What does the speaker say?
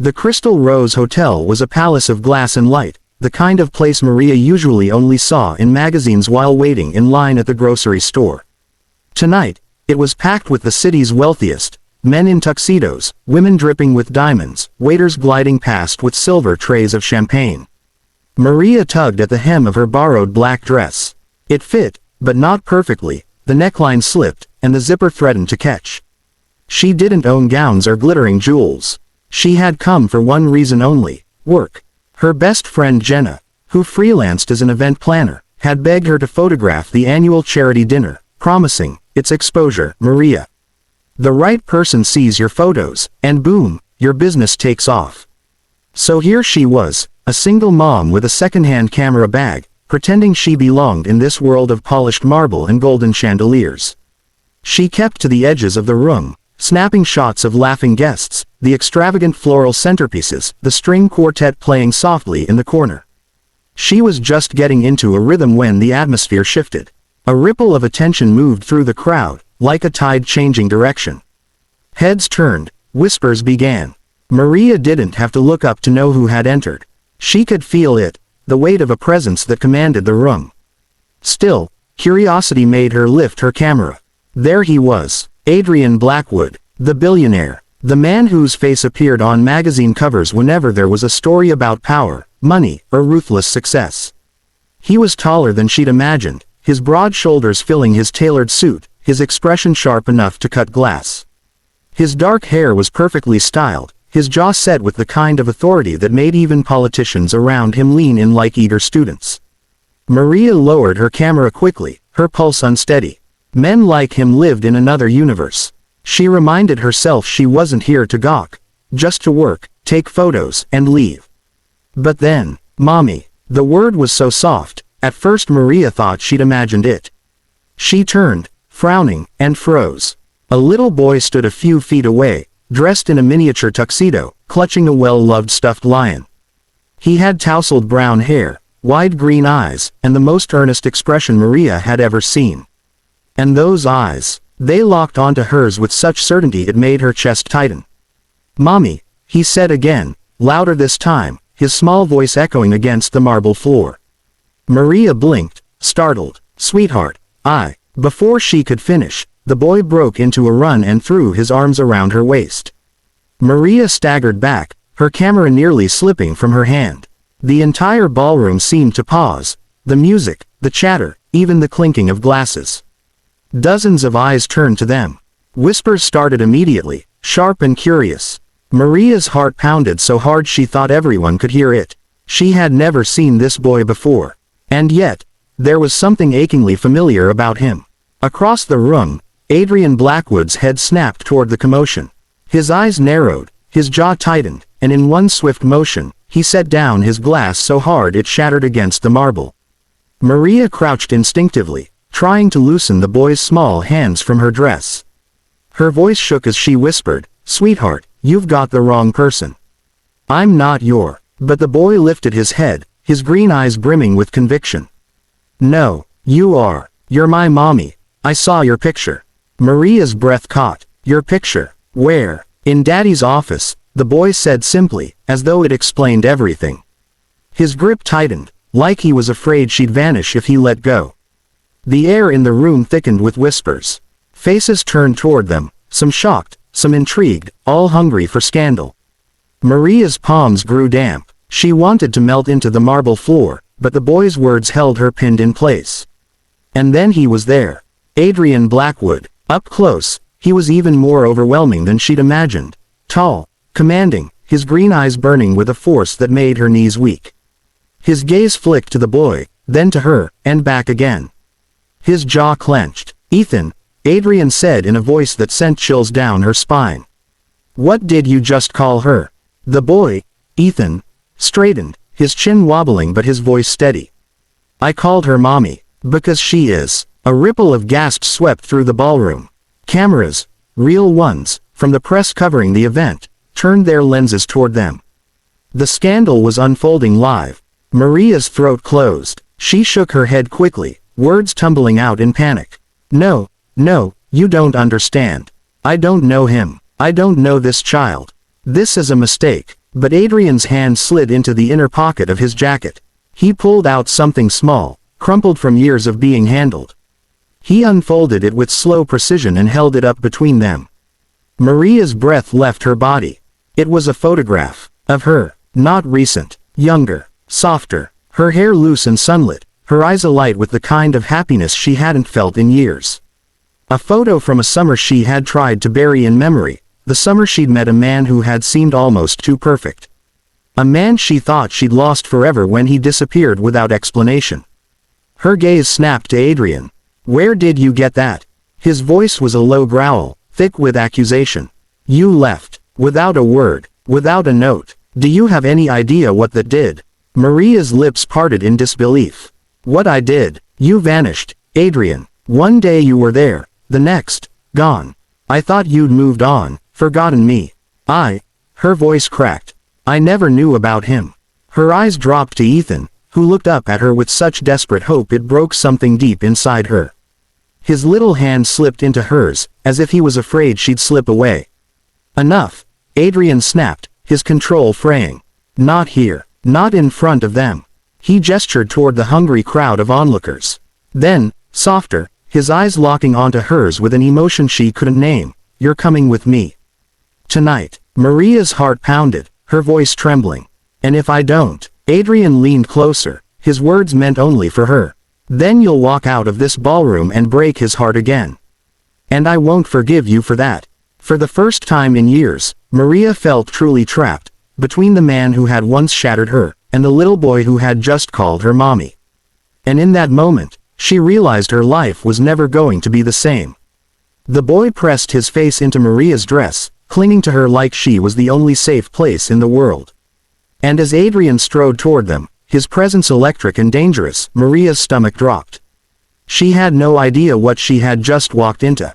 The Crystal Rose Hotel was a palace of glass and light, the kind of place Maria usually only saw in magazines while waiting in line at the grocery store. Tonight, it was packed with the city's wealthiest, men in tuxedos, women dripping with diamonds, waiters gliding past with silver trays of champagne. Maria tugged at the hem of her borrowed black dress. It fit, but not perfectly, the neckline slipped, and the zipper threatened to catch. She didn't own gowns or glittering jewels. She had come for one reason only: work. Her best friend Jenna, who freelanced as an event planner, had begged her to photograph the annual charity dinner, promising, "It's exposure, Maria. The right person sees your photos, and boom, your business takes off." So here she was, a single mom with a second-hand camera bag, pretending she belonged in this world of polished marble and golden chandeliers. She kept to the edges of the room, snapping shots of laughing guests, the extravagant floral centerpieces, the string quartet playing softly in the corner. She was just getting into a rhythm when the atmosphere shifted. A ripple of attention moved through the crowd, like a tide changing direction. Heads turned, whispers began. Maria didn't have to look up to know who had entered. She could feel it, the weight of a presence that commanded the room. Still, curiosity made her lift her camera. There he was, Adrian Blackwood, the billionaire, the man whose face appeared on magazine covers whenever there was a story about power, money, or ruthless success. He was taller than she'd imagined, his broad shoulders filling his tailored suit, his expression sharp enough to cut glass. His dark hair was perfectly styled, his jaw set with the kind of authority that made even politicians around him lean in like eager students. Maria lowered her camera quickly, her pulse unsteady. Men like him lived in another universe. She reminded herself she wasn't here to gawk, just to work, take photos, and leave. But then, Mommy. The word was so soft, at first Maria thought she'd imagined it. She turned, frowning, and froze. A little boy stood a few feet away, dressed in a miniature tuxedo, clutching a well-loved stuffed lion. He had tousled brown hair, wide green eyes, and the most earnest expression Maria had ever seen. And those eyes, they locked onto hers with such certainty it made her chest tighten. "Mommy," he said again, louder this time, his small voice echoing against the marble floor. Maria blinked, startled. "Sweetheart, I..." Before she could finish, the boy broke into a run and threw his arms around her waist. Maria staggered back, her camera nearly slipping from her hand. The entire ballroom seemed to pause, the music, the chatter, even the clinking of glasses. Dozens of eyes turned to them. Whispers started immediately, sharp and curious. Maria's heart pounded so hard she thought everyone could hear it. She had never seen this boy before. And yet, there was something achingly familiar about him. Across the room, Adrian Blackwood's head snapped toward the commotion. His eyes narrowed, his jaw tightened, and in one swift motion, he set down his glass so hard it shattered against the marble. Maria crouched instinctively, trying to loosen the boy's small hands from her dress. Her voice shook as she whispered, "Sweetheart, you've got the wrong person. I'm not your..." But the boy lifted his head, his green eyes brimming with conviction. "No, you are. You're my mommy. I saw your picture." Maria's breath caught. "Your picture? Where?" "In Daddy's office," the boy said simply, as though it explained everything. His grip tightened, like he was afraid she'd vanish if he let go. The air in the room thickened with whispers. Faces turned toward them, some shocked, some intrigued, all hungry for scandal. Maria's palms grew damp. She wanted to melt into the marble floor, but the boy's words held her pinned in place. And then he was there. Adrian Blackwood. Up close, he was even more overwhelming than she'd imagined. Tall, commanding, his green eyes burning with a force that made her knees weak. His gaze flicked to the boy, then to her, and back again. His jaw clenched. "Ethan," Adrian said in a voice that sent chills down her spine. "What did you just call her?" The boy, Ethan, straightened, his chin wobbling but his voice steady. "I called her Mommy, because she is." A ripple of gasps swept through the ballroom. Cameras, real ones, from the press covering the event, turned their lenses toward them. The scandal was unfolding live. Maria's throat closed. She shook her head quickly, words tumbling out in panic. "No, no, you don't understand. I don't know him. I don't know this child. This is a mistake." But Adrian's hand slid into the inner pocket of his jacket. He pulled out something small, crumpled from years of being handled. He unfolded it with slow precision and held it up between them. Maria's breath left her body. It was a photograph. Of her. Not recent. Younger. Softer. Her hair loose and sunlit. Her eyes alight with the kind of happiness she hadn't felt in years. A photo from a summer she had tried to bury in memory. The summer she'd met a man who had seemed almost too perfect. A man she thought she'd lost forever when he disappeared without explanation. Her gaze snapped to Adrian. "Where did you get that?" His voice was a low growl, thick with accusation. "You left. Without a word. Without a note. Do you have any idea what that did?" Maria's lips parted in disbelief. "What I did? You vanished, Adrian. One day you were there, the next, gone. I thought you'd moved on, forgotten me. Her voice cracked. "I never knew about him." Her eyes dropped to Ethan, who looked up at her with such desperate hope it broke something deep inside her. His little hand slipped into hers, as if he was afraid she'd slip away. "Enough," Adrian snapped, his control fraying. "Not here. Not in front of them." He gestured toward the hungry crowd of onlookers. Then, softer, his eyes locking onto hers with an emotion she couldn't name, "You're coming with me. Tonight." Maria's heart pounded, her voice trembling. "And if I don't?" Adrian leaned closer, his words meant only for her. "Then you'll walk out of this ballroom and break his heart again. And I won't forgive you for that." For the first time in years, Maria felt truly trapped, between the man who had once shattered her, and the little boy who had just called her mommy. And in that moment, she realized her life was never going to be the same. The boy pressed his face into Maria's dress, clinging to her like she was the only safe place in the world. And as Adrian strode toward them, his presence electric and dangerous, Maria's stomach dropped. She had no idea what she had just walked into.